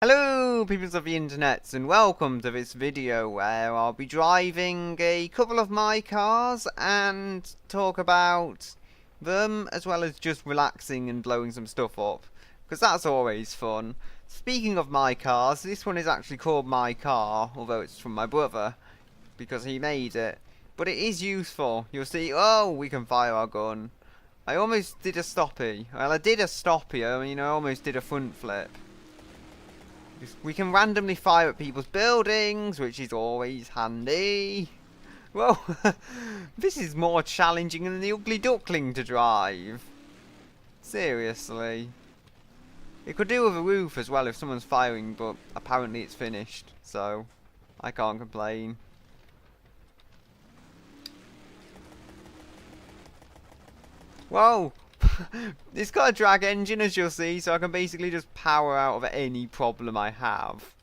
Hello peoples of the internet, and welcome to this video where I'll be driving a couple of my cars and talk about them as well as just relaxing and blowing some stuff up, because that's always fun. Speaking of my cars, this one is actually called my car, although it's from my brother because he made it, but it is useful. You'll see, oh, we can fire our gun. I almost did a stoppie. Well, I did a stoppie, I almost did a front flip. We can randomly fire at people's buildings, which is always handy. Well, this is more challenging than the ugly duckling to drive. Seriously. It could do with a roof as well if someone's firing, but apparently it's finished, so I can't complain. Whoa! It's got a drag engine, as you'll see, so I can basically just power out of any problem I have.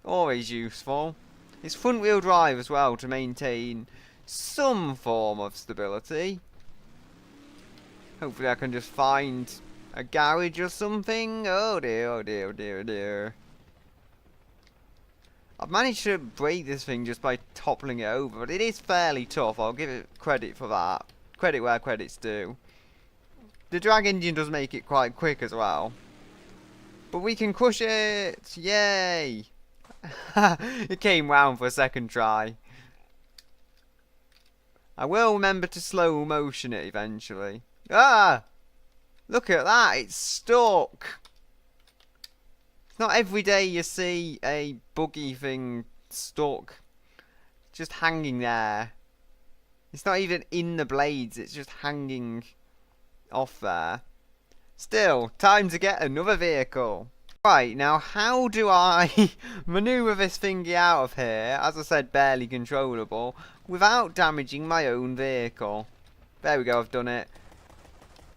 Always useful. It's front wheel drive as well to maintain some form of stability. Hopefully I can just find a garage or something. Oh dear, oh dear, oh dear, oh dear. I've managed to break this thing just by toppling it over, but it is fairly tough. I'll give it credit for that. Credit where credit's due. The drag engine does make it quite quick as well. But we can crush it! Yay! It came round for a second try. I will remember to slow motion it eventually. Ah! Look at that, it's stuck! It's not every day you see a buggy thing stuck. Just hanging there. It's not even in the blades, it's just hanging off there. Still, time to get another vehicle. Right, now how do I manoeuvre this thingy out of here, as I said, barely controllable, without damaging my own vehicle? There we go, I've done it.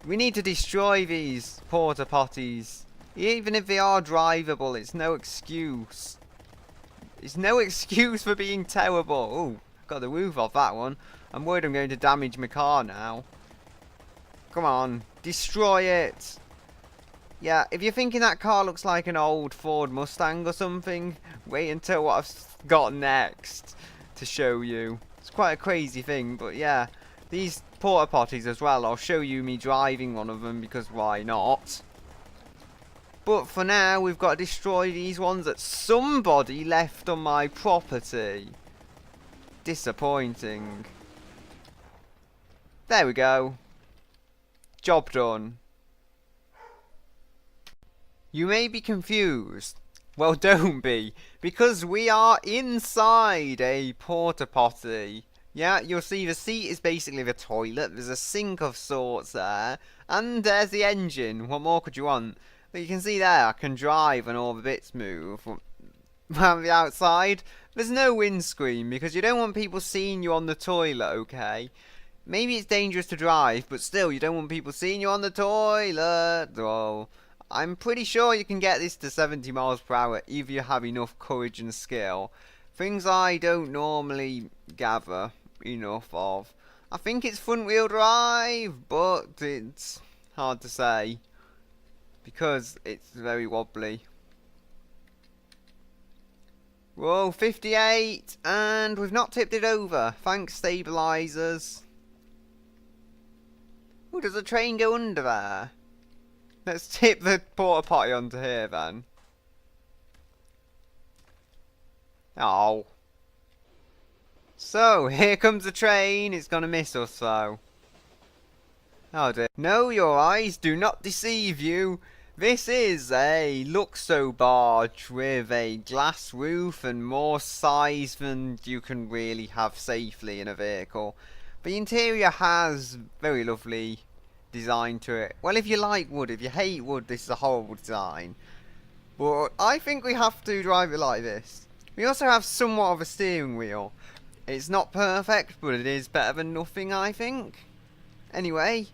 We need to destroy these porta potties. Even if they are drivable, it's no excuse. It's no excuse for being terrible. Ooh, got the roof off that one. I'm worried I'm going to damage my car now. Come on, destroy it. Yeah, if you're thinking that car looks like an old Ford Mustang or something, wait until what I've got next to show you. It's quite a crazy thing, but yeah. These porta potties as well, I'll show you me driving one of them because why not? But for now, we've got to destroy these ones that somebody left on my property. Disappointing. There we go. Job done. You may be confused. Well, don't be, because we are inside a porta potty. Yeah, you'll see the seat is basically the toilet. There's a sink of sorts there, and there's the engine. What more could you want? But you can see there, I can drive and all the bits move. Around the outside, there's no windscreen because you don't want people seeing you on the toilet, okay? Maybe it's dangerous to drive, but still, you don't want people seeing you on the toilet. Well, I'm pretty sure you can get this to 70 miles per hour if you have enough courage and skill. Things I don't normally gather enough of. I think it's front wheel drive, but it's hard to say because it's very wobbly. Whoa, 58, and we've not tipped it over. Thanks, stabilizers. Ooh, does a train go under there? Let's tip the porta potty onto here then. Oh. So, here comes the train. It's gonna miss us though. Oh dear. No, your eyes do not deceive you. This is a Luxo barge with a glass roof and more size than you can really have safely in a vehicle. The interior has very lovely design to it. Well, if you like wood, if you hate wood, this is a horrible design. But I think we have to drive it like this. We also have somewhat of a steering wheel. It's not perfect, but it is better than nothing, I think. Anyway,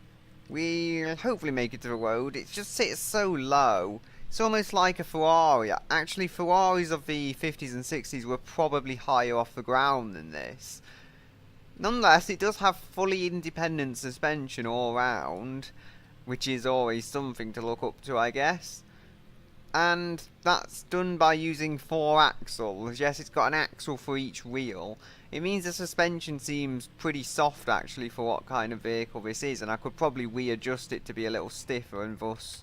we'll hopefully make it to the road. It just sits so low. It's almost like a Ferrari. Actually, Ferraris of the 50s and 60s were probably higher off the ground than this. Nonetheless, it does have fully independent suspension all round, which is always something to look up to, I guess. And that's done by using 4 axles. Yes, it's got an axle for each wheel. It means the suspension seems pretty soft actually for what kind of vehicle this is, and I could probably readjust it to be a little stiffer and thus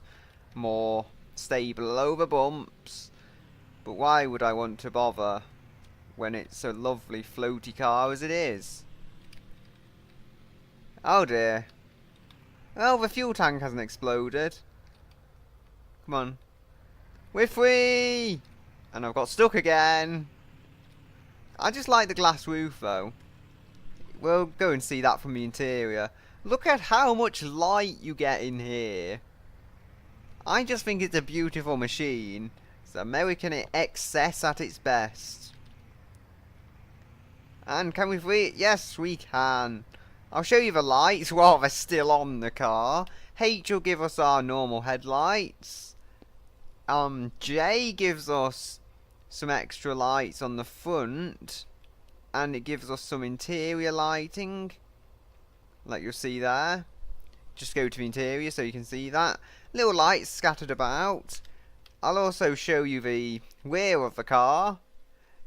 more stable over bumps. But why would I want to bother when it's a lovely floaty car as it is? Oh dear. Oh, the fuel tank hasn't exploded. Come on. We're free! And I've got stuck again. I just like the glass roof though. We'll go and see that from the interior. Look at how much light you get in here. I just think it's a beautiful machine. It's American excess at its best. And can we free it? Yes, we can. I'll show you the lights while they're still on the car. H will give us our normal headlights. J gives us some extra lights on the front, and it gives us some interior lighting, like you'll see there. Just go to the interior so you can see that. Little lights scattered about. I'll also show you the rear of the car.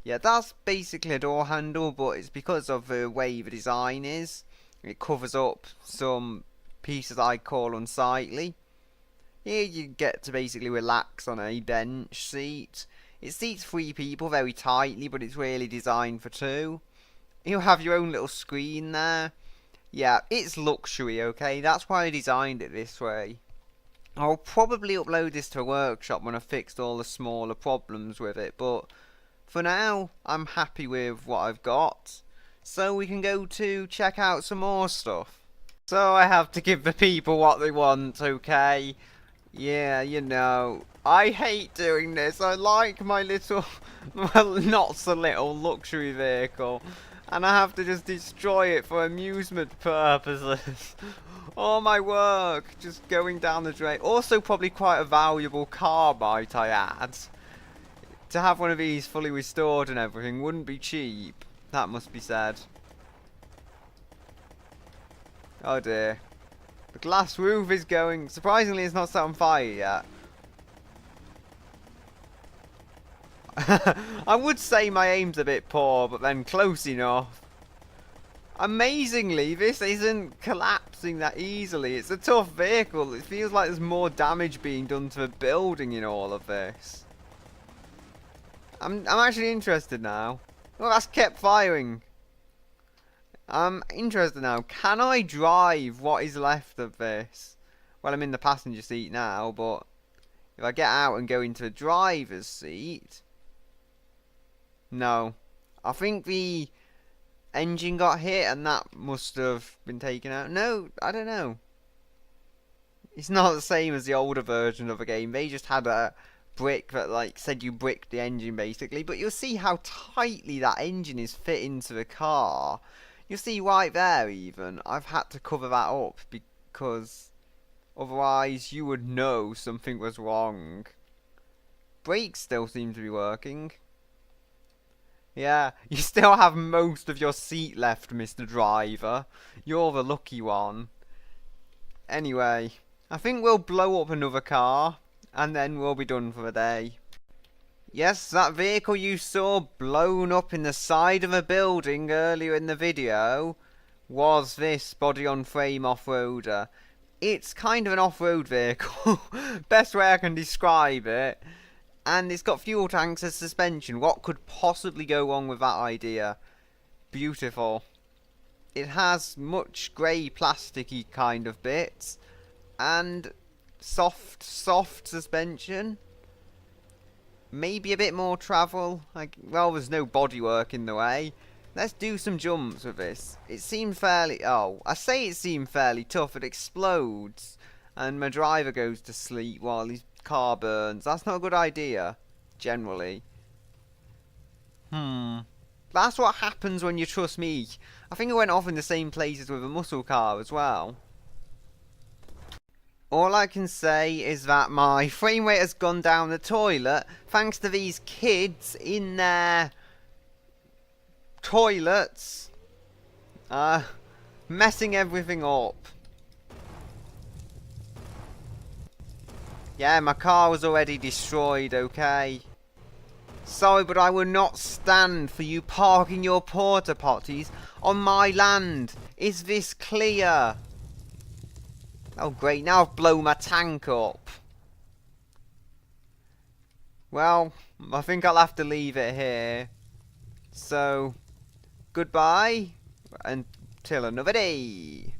Yeah, that's basically a door handle, but it's because of the way the design is. It covers up some pieces I call unsightly. Here you get to basically relax on a bench seat. It seats 3 people very tightly, but it's really designed for 2. You have your own little screen there. Yeah, it's luxury, okay? That's why I designed it this way. I'll probably upload this to a workshop when I've fixed all the smaller problems with it, but for now, I'm happy with what I've got. So we can go to check out some more stuff. So I have to give the people what they want, okay? Yeah, you know, I hate doing this. I like my little, well, not so little luxury vehicle, and I have to just destroy it for amusement purposes. All my work just going down the drain. Also probably quite a valuable car, might I add. To have one of these fully restored and everything wouldn't be cheap. That must be said. Oh dear. The glass roof is going... Surprisingly, it's not set on fire yet. I would say my aim's a bit poor, but then close enough. Amazingly, this isn't collapsing that easily. It's a tough vehicle. It feels like there's more damage being done to the building in all of this. I'm actually interested now. Oh, that's kept firing. I'm interested now. Can I drive what is left of this? Well, I'm in the passenger seat now, but if I get out and go into the driver's seat... No. I think the engine got hit and that must have been taken out. No, I don't know. It's not the same as the older version of the game. They just had a brick that like said you bricked the engine basically. But you'll see how tightly that engine is fit into the car. You'll see right there even. I've had to cover that up because otherwise you would know something was wrong. Brakes still seem to be working. Yeah, you still have most of your seat left, Mr. Driver. You're the lucky one. Anyway, I think we'll blow up another car, and then we'll be done for the day. Yes, that vehicle you saw blown up in the side of a building earlier in the video was this body-on-frame off-roader. It's kind of an off-road vehicle, best way I can describe it. And it's got fuel tanks as suspension. What could possibly go wrong with that idea? Beautiful. It has much grey plasticky kind of bits. And soft suspension. Maybe a bit more travel. Well, there's no bodywork in the way. Let's do some jumps with this. It seemed fairly... Oh, I say it seemed fairly tough. It explodes. And my driver goes to sleep while his car burns. That's not a good idea. Generally. That's what happens when you trust me. I think I went off in the same places with a muscle car as well. All I can say is that my frame rate has gone down the toilet thanks to these kids in their toilets messing everything up. Yeah, my car was already destroyed, okay? Sorry, but I will not stand for you parking your porta potties on my land. Is this clear? Oh great, now I've blown my tank up. Well, I think I'll have to leave it here. So, goodbye until another day.